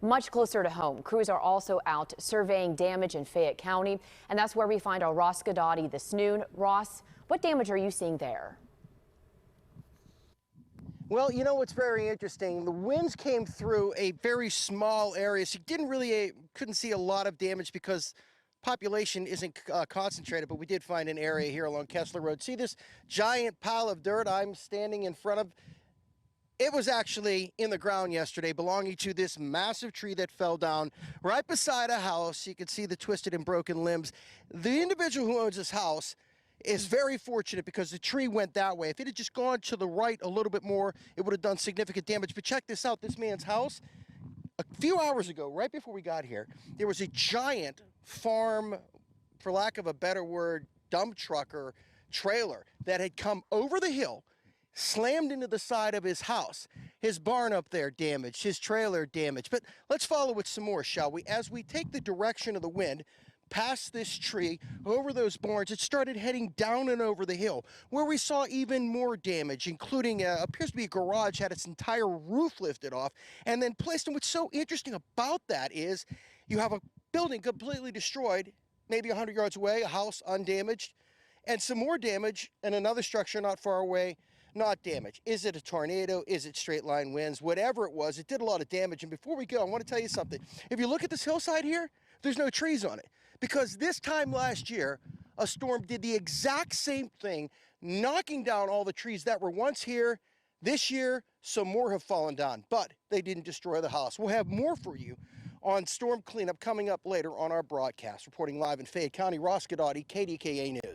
Much closer to home, crews are also out surveying damage in Fayette County, and that's where we find our Ross Guidotti this noon. Ross, what damage are you seeing there? Well, you know what's very interesting? The winds came through a very small area, so you couldn't see a lot of damage because population isn't concentrated, but we did find an area here along Kessler Road. See this giant pile of dirt I'm standing in front of? It was actually in the ground yesterday, belonging to this massive tree that fell down right beside a house. You can see the twisted and broken limbs. The individual who owns this house is very fortunate because the tree went that way. If it had just gone to the right a little bit more, it would have done significant damage. But check this out, this man's house, a few hours ago, right before we got here, there was a giant farm, for lack of a better word, dump truck or trailer that had come over the hill, slammed into the side of his house. His barn up there damaged, his trailer damaged. But let's follow it some more, shall we? As we take the direction of the wind, past this tree, over those barns, it started heading down and over the hill, where we saw even more damage, including appears to be a garage, had its entire roof lifted off and then placed. And what's so interesting about that is you have a building completely destroyed, maybe 100 yards away, a house undamaged, and some more damage, and another structure not far away, not damaged. Is it a tornado? Is it straight line winds? Whatever it was, it did a lot of damage. And before we go, I want to tell you something. If you look at this hillside here, there's no trees on it, because this time last year, a storm did the exact same thing, knocking down all the trees that were once here. This year, some more have fallen down, but they didn't destroy the house. We'll have more for you on storm cleanup coming up later on our broadcast. Reporting live in Fayette County, Ross Guidotti, KDKA News.